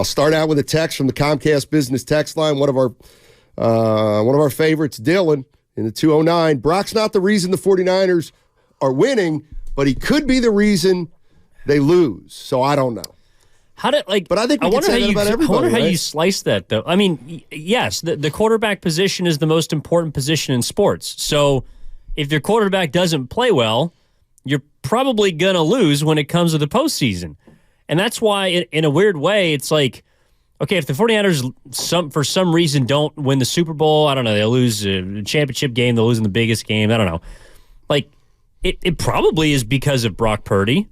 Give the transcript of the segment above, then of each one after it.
I'll start out with a text from the Comcast Business text line. One of our favorites, Dylan, in the 209. Brock's not the reason the 49ers are winning, but he could be the reason they lose. So I don't know. But I think we can say that about everybody. I wonder how right? you slice that, though. I mean, yes, the quarterback position is the most important position in sports. So if your quarterback doesn't play well, you're probably going to lose when it comes to the postseason. And that's why, in a weird way, it's like, okay, if the 49ers for some reason don't win the Super Bowl, I don't know, they'll lose a championship game, they'll lose in the biggest game, I don't know. Like, it probably is because of Brock Purdy.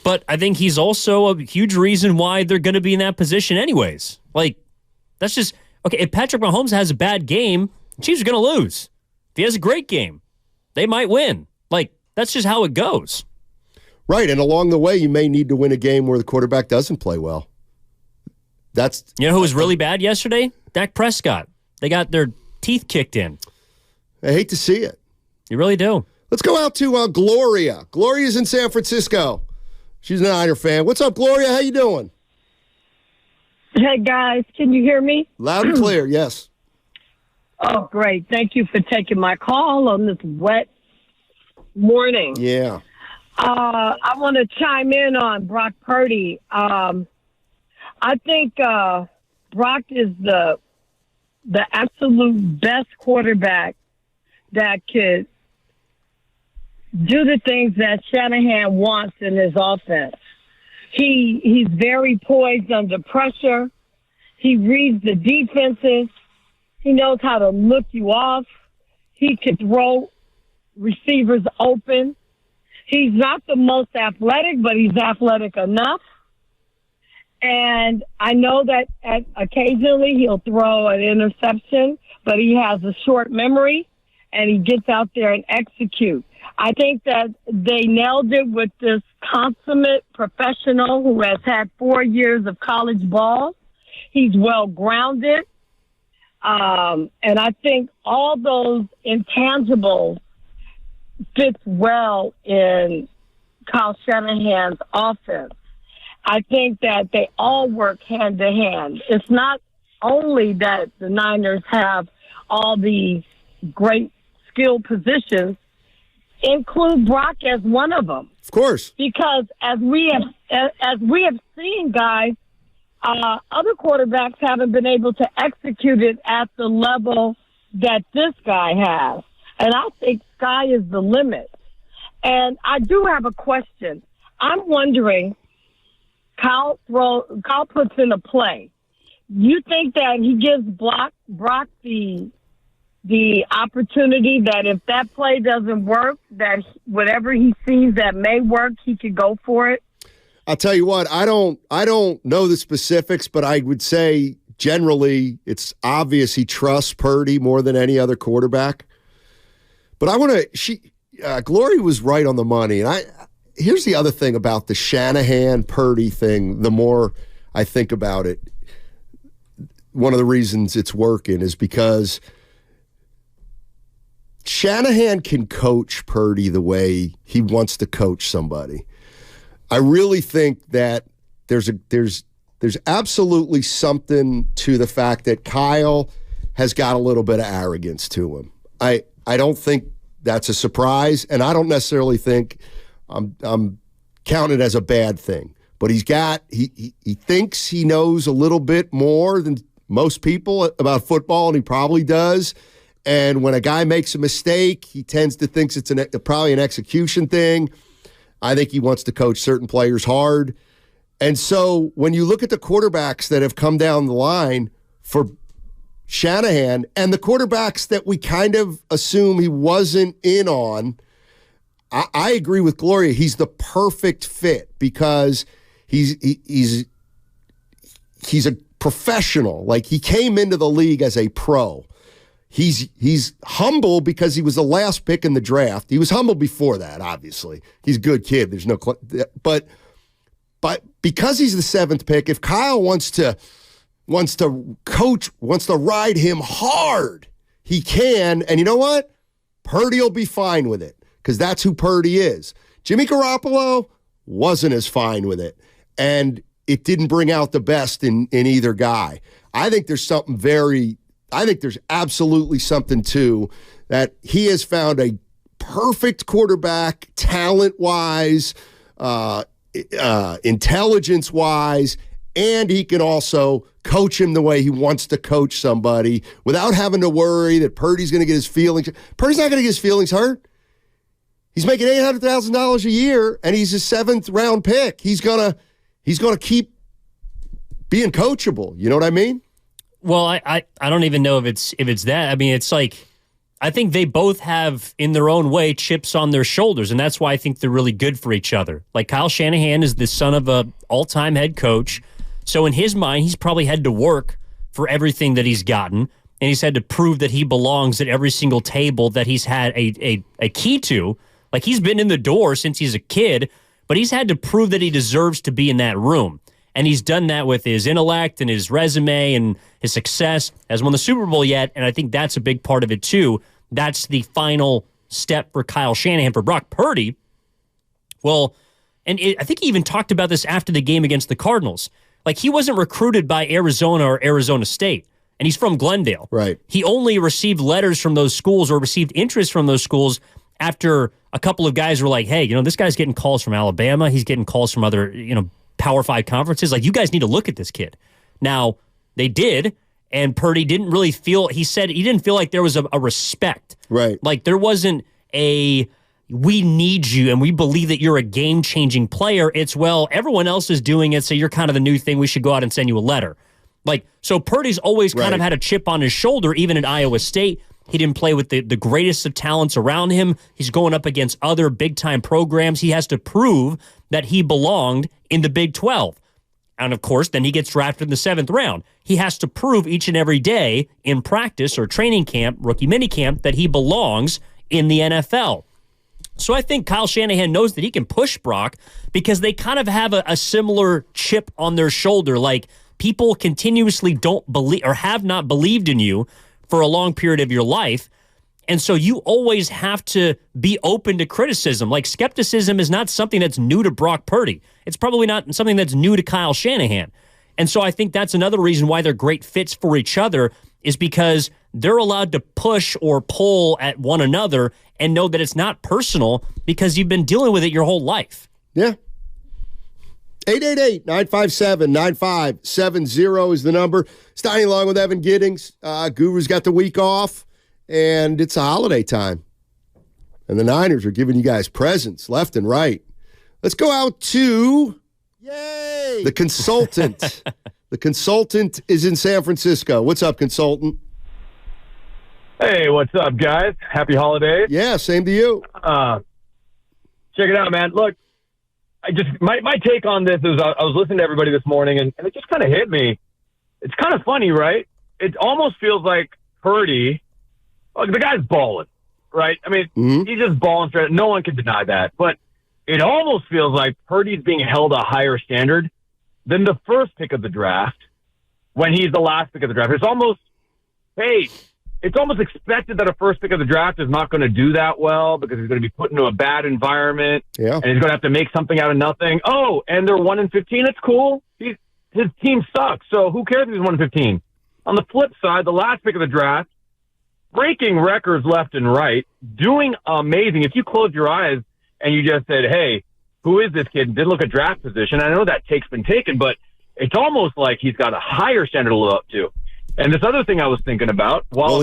But I think he's also a huge reason why they're going to be in that position anyways. Like, that's just, okay, if Patrick Mahomes has a bad game, the Chiefs are going to lose. If he has a great game, they might win. Like, that's just how it goes. Right, and along the way, you may need to win a game where the quarterback doesn't play well. You know who was really bad yesterday? Dak Prescott. They got their teeth kicked in. I hate to see it. You really do. Let's go out to Gloria. Gloria's in San Francisco. She's a Niner fan. What's up, Gloria? How you doing? Hey, guys. Can you hear me? Loud and clear, yes. Oh, great. Thank you for taking my call on this wet morning. Yeah. I want to chime in on Brock Purdy. I think Brock is the absolute best quarterback that could do the things that Shanahan wants in his offense. He's very poised under pressure. He reads the defenses. He knows how to look you off. He can throw receivers open. He's not the most athletic, but he's athletic enough. And I know that occasionally he'll throw an interception, but he has a short memory, and he gets out there and executes. I think that they nailed it with this consummate professional who has had 4 years of college ball. He's well-grounded. And I think all those intangibles fits well in Kyle Shanahan's offense. I think that they all work hand to hand. It's not only that the Niners have all these great skill positions, include Brock as one of them. Of course. Because as we have seen, guys, other quarterbacks haven't been able to execute it at the level that this guy has. And I think sky is the limit. And I do have a question. I'm wondering, Kyle puts in a play. You think that he gives Brock the opportunity that if that play doesn't work, that whatever he sees that may work, he could go for it? I'll tell you what, I don't know the specifics, but I would say generally it's obvious he trusts Purdy more than any other quarterback. But Gloria was right on the money. And here's the other thing about the Shanahan-Purdy thing. The more I think about it, one of the reasons it's working is because Shanahan can coach Purdy the way he wants to coach somebody. I really think that there's absolutely something to the fact that Kyle has got a little bit of arrogance to him. I don't think that's a surprise, and I don't necessarily think I'm counting it as a bad thing. But he thinks he knows a little bit more than most people about football, and he probably does. And when a guy makes a mistake, he tends to think it's probably an execution thing. I think he wants to coach certain players hard. And so when you look at the quarterbacks that have come down the line for Shanahan and the quarterbacks that we kind of assume he wasn't in on, I agree with Gloria. He's the perfect fit because he's a professional. Like, he came into the league as a pro. He's humble because he was the last pick in the draft. He was humble before that, obviously. He's a good kid. There's no but because he's the seventh pick, if Kyle wants to ride him hard, he can. And you know what? Purdy will be fine with it because that's who Purdy is. Jimmy Garoppolo wasn't as fine with it. And it didn't bring out the best in either guy. I think there's absolutely something too that he has found a perfect quarterback, talent-wise, intelligence-wise, and he can also coach him the way he wants to coach somebody without having to worry that Purdy's going to get his feelings. Purdy's not going to get his feelings hurt. He's making $800,000 a year, and he's a 7th-round pick. He's gonna keep being coachable. You know what I mean? Well, I don't even know if it's that. I mean, it's like I think they both have, in their own way, chips on their shoulders, and that's why I think they're really good for each other. Like Kyle Shanahan is the son of a all-time head coach, so in his mind, he's probably had to work for everything that he's gotten, and he's had to prove that he belongs at every single table that he's had a key to. Like, he's been in the door since he's a kid, but he's had to prove that he deserves to be in that room. And he's done that with his intellect and his resume and his success. Hasn't won the Super Bowl yet, and I think that's a big part of it, too. That's the final step for Kyle Shanahan. For Brock Purdy, well, I think he even talked about this after the game against the Cardinals. Like, he wasn't recruited by Arizona or Arizona State, and he's from Glendale. Right. He only received letters from those schools or received interest from those schools after a couple of guys were like, hey, this guy's getting calls from Alabama. He's getting calls from other, Power 5 conferences. Like, you guys need to look at this kid. Now, they did, and Purdy didn't really feel, he said he didn't feel like there was a respect. Right. Like, there wasn't we need you, and we believe that you're a game-changing player. It's, well, everyone else is doing it, so you're kind of the new thing. We should go out and send you a letter. Like, so Purdy's always kind of had a chip on his shoulder, even at Iowa State. He didn't play with the greatest of talents around him. He's going up against other big-time programs. He has to prove that he belonged in the Big 12. And, of course, then he gets drafted in the 7th round. He has to prove each and every day in practice or training camp, rookie minicamp, that he belongs in the NFL. So I think Kyle Shanahan knows that he can push Brock because they kind of have a similar chip on their shoulder. Like, people continuously don't believe or have not believed in you for a long period of your life. And so you always have to be open to criticism. Like, skepticism is not something that's new to Brock Purdy. It's probably not something that's new to Kyle Shanahan. And so I think that's another reason why they're great fits for each other, is because they're allowed to push or pull at one another and know that it's not personal because you've been dealing with it your whole life. Yeah. 888-957-9570 is the number. Steiny along with Evan Giddings. Guru's got the week off, and it's a holiday time. And the Niners are giving you guys presents left and right. Let's go out to the consultant. The consultant is in San Francisco. What's up, consultant? Hey, what's up, guys? Happy holidays. Yeah, same to you. Check it out, man. Look, my take on this is I was listening to everybody this morning, and it just kind of hit me. It's kind of funny, right? It almost feels like Purdy, the guy's balling, right? I mean, he's just balling straight. No one can deny that. But it almost feels like Purdy's being held a higher standard than the first pick of the draft when he's the last pick of the draft. It's almost expected that a first pick of the draft is not going to do that well because he's going to be put into a bad environment, and he's going to have to make something out of nothing. Oh, and they're 1-15. It's cool. His team sucks, so who cares if he's 1-15? On the flip side, the last pick of the draft, breaking records left and right, doing amazing. If you closed your eyes and you just said, hey, who is this kid? And did look at draft position. I know that take's been taken, but it's almost like he's got a higher standard to live up to. And this other thing I was thinking about, wow.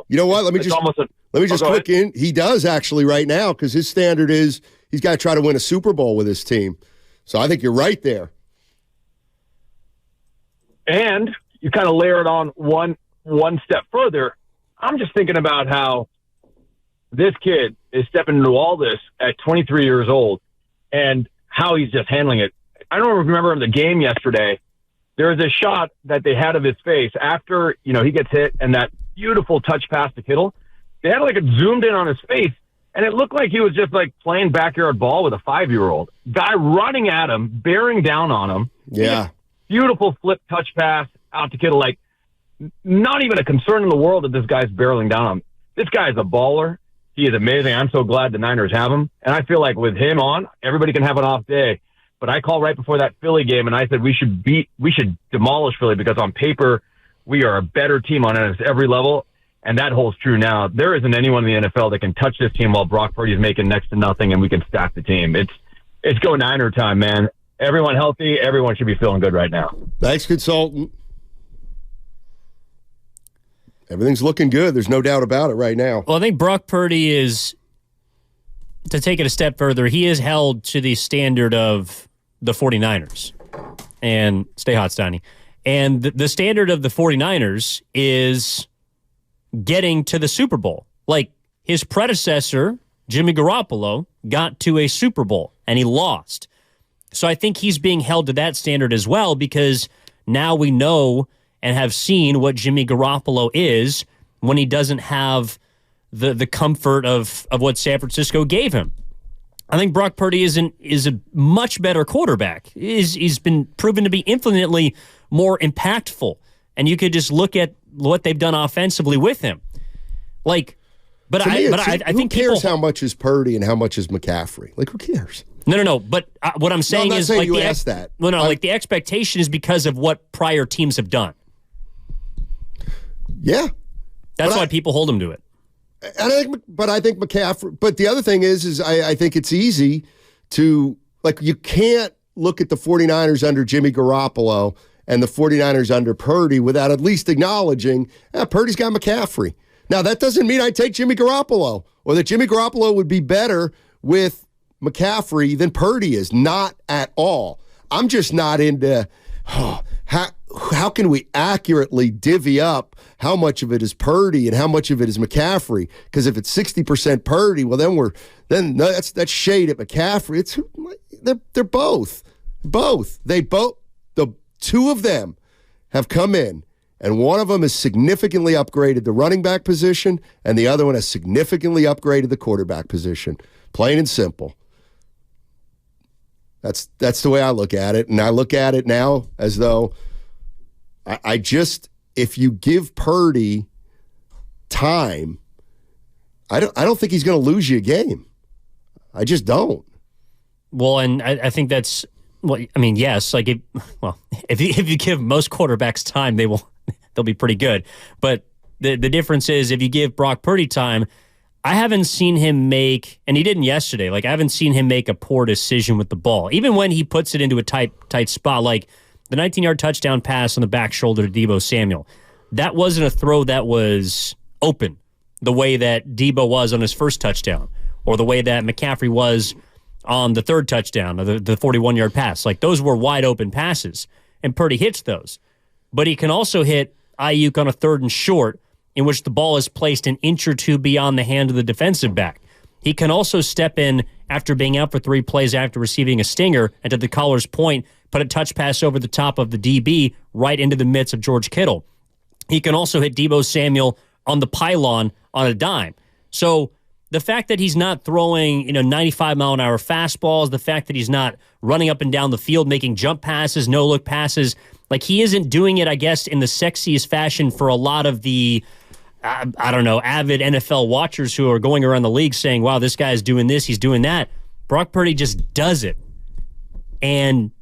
You know what? Let me just click in. He does actually right now, because his standard is he's got to try to win a Super Bowl with his team. So I think you're right there. And you kind of layer it on one step further. I'm just thinking about how this kid is stepping into all this at 23 years old and how he's just handling it. I don't remember in the game yesterday, there was a shot that they had of his face after, he gets hit and that beautiful touch pass to Kittle. They had it zoomed in on his face, and it looked like he was just playing backyard ball with a 5-year-old. Guy running at him, bearing down on him. Yeah. Beautiful flip touch pass out to Kittle. Not even a concern in the world that this guy's barreling down on him. This guy's a baller. He is amazing. I'm so glad the Niners have him. And I feel like with him on, everybody can have an off day. But I called right before that Philly game, and I said we should demolish Philly because on paper we are a better team on every level, and that holds true now. There isn't anyone in the NFL that can touch this team while Brock Purdy is making next to nothing, and we can stack the team. It's go Niner time, man. Everyone healthy. Everyone should be feeling good right now. Thanks, consultant. Everything's looking good. There's no doubt about it right now. Well, I think Brock Purdy is, to take it a step further, he is held to the standard of the 49ers. And stay hot, Steiny. And the standard of the 49ers is getting to the Super Bowl. Like, his predecessor, Jimmy Garoppolo, got to a Super Bowl, and he lost. So I think he's being held to that standard as well, because now we know and have seen what Jimmy Garoppolo is when he doesn't have the comfort of what San Francisco gave him. I think Brock Purdy is a much better quarterback. He's been proven to be infinitely more impactful, and you could just look at what they've done offensively with him. Like, but I think who cares how much is Purdy and how much is McCaffrey? Like, who cares? No. But what I'm saying is, like, you asked that. Like the expectation is because of what prior teams have done. Yeah, that's why people hold him to it. And I think McCaffrey. But the other thing is I think it's easy to, like, you can't look at the 49ers under Jimmy Garoppolo and the 49ers under Purdy without at least acknowledging, Purdy's got McCaffrey. Now, that doesn't mean I take Jimmy Garoppolo or that Jimmy Garoppolo would be better with McCaffrey than Purdy is. Not at all. I'm just not into how can we accurately divvy up how much of it is Purdy and how much of it is McCaffrey? Because if it's 60% Purdy, well, then that's shade at McCaffrey. They're both. The two of them have come in, and one of them has significantly upgraded the running back position, and the other one has significantly upgraded the quarterback position. Plain and simple. That's the way I look at it, and I look at it now as though if you give Purdy time, I don't think he's going to lose you a game. I just don't. Well, and I think that's, well, I mean, yes, like if you give most quarterbacks time, they'll be pretty good. But the difference is, if you give Brock Purdy time, I haven't seen him make, and he didn't yesterday, like, I haven't seen him make a poor decision with the ball. Even when he puts it into a tight spot, like the 19-yard touchdown pass on the back shoulder to Deebo Samuel, that wasn't a throw that was open the way that Deebo was on his first touchdown, or the way that McCaffrey was on the third touchdown, or the 41-yard pass. Like, those were wide open passes, and Purdy hits those. But he can also hit Ayuk on a 3rd and short, in which the ball is placed an inch or two beyond the hand of the defensive back. He can also step in after being out for 3 plays after receiving a stinger, and to the caller's point, put a touch pass over the top of the DB right into the midst of George Kittle. He can also hit Deebo Samuel on the pylon on a dime. So the fact that he's not throwing 95-mile-an-hour fastballs, the fact that he's not running up and down the field making jump passes, no-look passes, like, he isn't doing it, I guess, in the sexiest fashion for a lot of the avid NFL watchers who are going around the league saying, wow, this guy's doing this, he's doing that. Brock Purdy just does it. And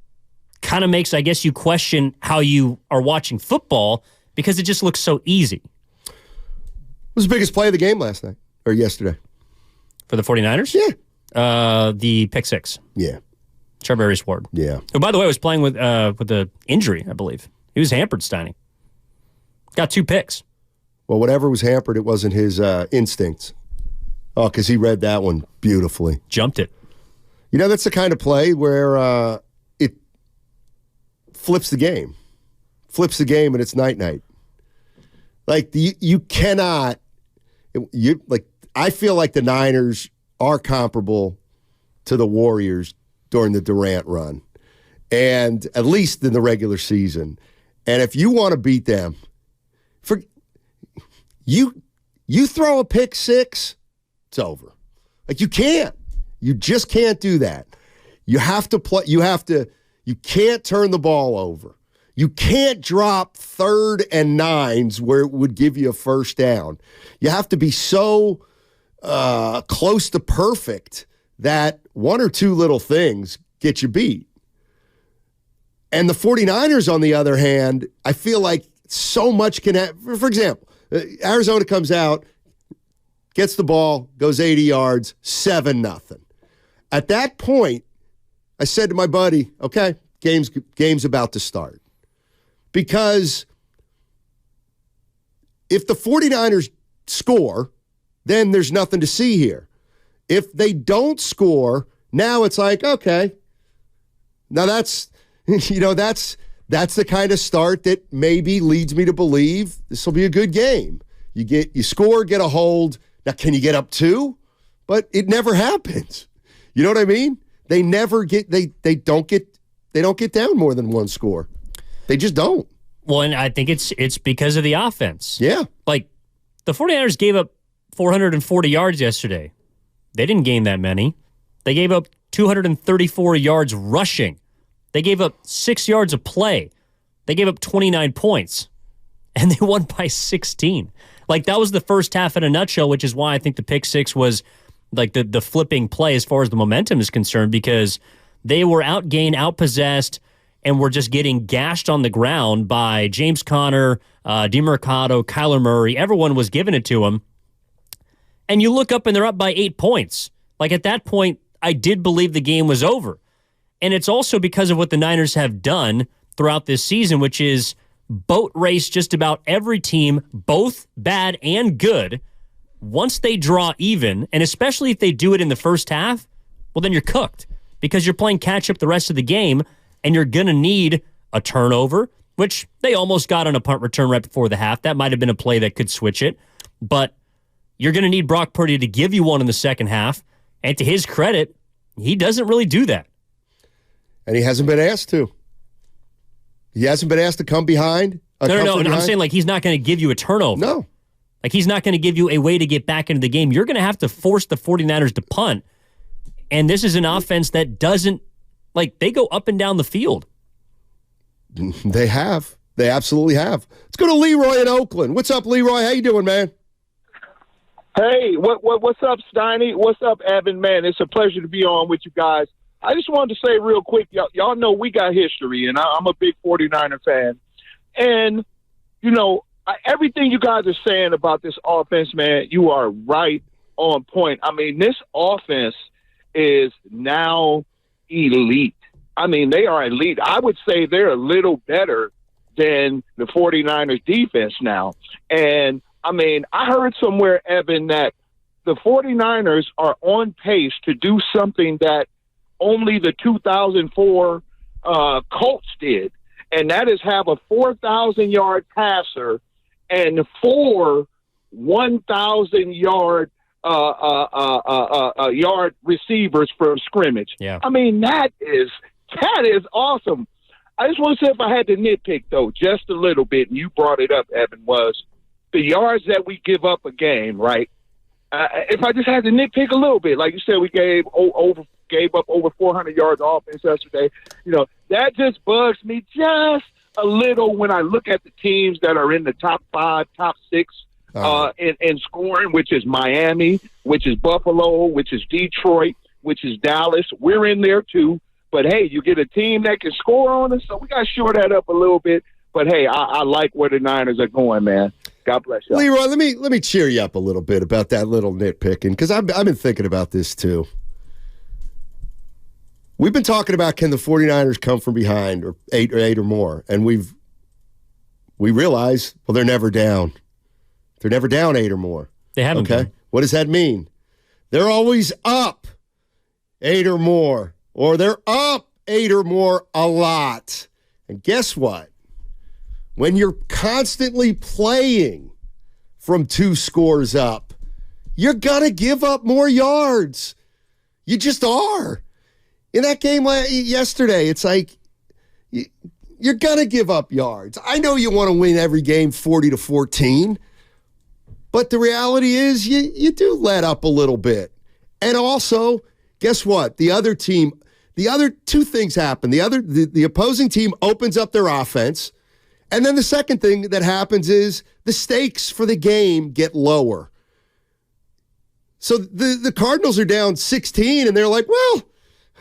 kind of makes, I guess, you question how you are watching football, because it just looks so easy. What was the biggest play of the game last night, or yesterday? For the 49ers? Yeah. The pick six. Yeah. Charvarius Ward. Yeah. Who, by the way, was playing with the injury, I believe. He was hampered, Steiny. Got 2 picks. Well, whatever was hampered, it wasn't his instincts. Oh, because he read that one beautifully. Jumped it. That's the kind of play where it flips the game. Flips the game, and it's night-night. Like, you cannot... I feel like the Niners are comparable to the Warriors during the Durant run, and at least in the regular season. And if you want to beat them, you throw a pick six, it's over. Like, you can't. You just can't do that. You have to play. You can't turn the ball over. You can't drop 3rd and 9s where it would give you a first down. You have to be so close to perfect that 1 or 2 little things get you beat. And the 49ers, on the other hand, I feel like so much can happen. For example, Arizona comes out, gets the ball, goes 80 yards, 7-0. At that point, I said to my buddy, okay, game's about to start. Because if the 49ers score, then there's nothing to see here. If they don't score, now it's like, okay, now that's the kind of start that maybe leads me to believe this will be a good game. You score, get a hold. Now, can you get up 2? But it never happens. You know what I mean? They never get they don't get down more than 1 score. They just don't. Well, and I think it's because of the offense. Yeah. Like, the 49ers gave up 440 yards yesterday. They didn't gain that many. They gave up 234 yards rushing. They gave up 6 yards of play. They gave up 29 points. And they won by 16. Like, that was the first half in a nutshell, which is why I think the pick six was like the flipping play as far as the momentum is concerned, because they were outgained, outpossessed, and were just getting gashed on the ground by James Conner, DeMercado, Kyler Murray. Everyone was giving it to them. And you look up and they're up by 8 points. Like, at that point, I did believe the game was over. And it's also because of what the Niners have done throughout this season, which is boat race just about every team, both bad and good. Once they draw even, and especially if they do it in the first half, well, then you're cooked because you're playing catch-up the rest of the game, and you're going to need a turnover, which they almost got on a punt return right before the half. That might have been a play that could switch it. But you're going to need Brock Purdy to give you one in the second half. And to his credit, he doesn't really do that. And he hasn't been asked to. He hasn't been asked to come behind. No. I'm saying, like, he's not going to give you a turnover. No. Like, he's not going to give you a way to get back into the game. You're going to have to force the 49ers to punt. And this is an offense that doesn't, like, they go up and down the field. They have. They absolutely have. Let's go to Leroy in Oakland. What's up, Leroy? How you doing, man? Hey, what's up, Steiny? What's up, Evan? Man, it's a pleasure to be on with you guys. I just wanted to say real quick, y'all know we got history, and I'm a big 49er fan. And, you know, everything you guys are saying about this offense, man, you are right on point. I mean, this offense is now elite. I mean, they are elite. I would say they're a little better than the 49ers defense now. And, I mean, I heard somewhere, Evan, that the 49ers are on pace to do something that only the 2004 Colts did, and that is have a 4,000-yard passer and 4 1,000-yard yard receivers from scrimmage. Yeah. I mean, that is awesome. I just want to say, if I had to nitpick, though, just a little bit, and you brought it up, Evan, was the yards that we give up a game, right? If I just had to nitpick a little bit, like you said, we gave up over 400 yards of offense yesterday. You know, that just bugs me just a little when I look at the teams that are in the top 5, top 6 in scoring, which is Miami, which is Buffalo, which is Detroit, which is Dallas. We're in there too. But, hey, you get a team that can score on us, so we got to shore that up a little bit. But, hey, I like where the Niners are going, man. God bless you. Leroy, let me cheer you up a little bit about that little nitpicking, because I've been thinking about this too. We've been talking about, can the 49ers come from behind or eight or more, and we realize, well, they're never down. They're never down 8 or more. They haven't Okay. been. What does that mean? They're always up 8 or more, or they're up 8 or more a lot. And guess what? When you're constantly playing from 2 scores up, you're going to give up more yards. You just are. In that game yesterday, it's like you're going to give up yards. I know you want to win every game 40-14, but the reality is you do let up a little bit. And also, guess what? The other 2 things happen. The opposing team opens up their offense. And then the second thing that happens is the stakes for the game get lower. So the Cardinals are down 16, and they're like, well,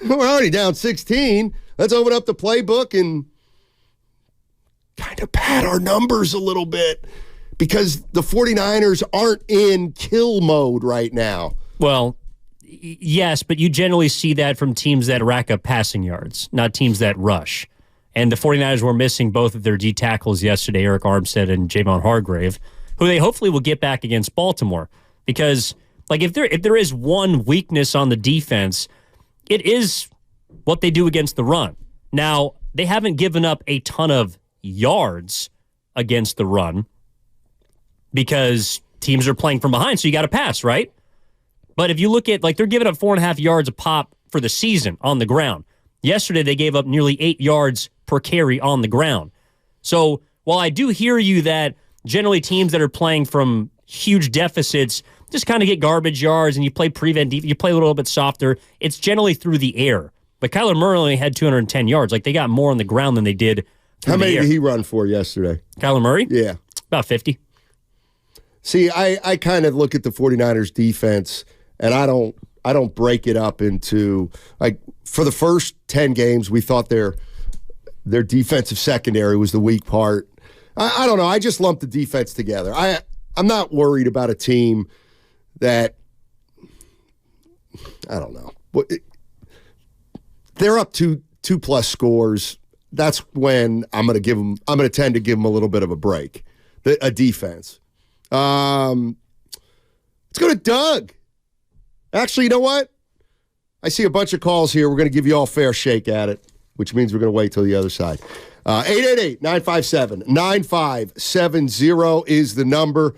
we're already down 16. Let's open up the playbook and kind of pad our numbers a little bit because the 49ers aren't in kill mode right now. Well, yes, but you generally see that from teams that rack up passing yards, not teams that rush. And the 49ers were missing both of their D tackles yesterday, Eric Armstead and Javon Hargrave, who they hopefully will get back against Baltimore. Because, like, if there is one weakness on the defense, it is what they do against the run. Now, they haven't given up a ton of yards against the run because teams are playing from behind, so you got to pass, right? But if you look at, like, they're giving up 4.5 yards a pop for the season on the ground. Yesterday, they gave up nearly 8 yards per carry on the ground. So while I do hear you that generally teams that are playing from huge deficits just kind of get garbage yards and you play prevent, you play a little bit softer, it's generally through the air. But Kyler Murray only had 210 yards. Like, they got more on the ground than they did through How many the air. did he run for yesterday? Kyler Murray? Yeah. About 50. See, I kind of look at the 49ers defense, and I don't break it up into, like, for the first 10 games, we thought their defensive secondary was the weak part. I don't know. I just lumped the defense together. I'm not worried about a team that, I don't know. They're up to 2+ scores. That's when I'm going to tend to give them a little bit of a break. A defense. Let's go to Doug. Actually, you know what? I see a bunch of calls here. We're going to give you all a fair shake at it, which means we're going to wait till the other side. 888-957-9570 is the number.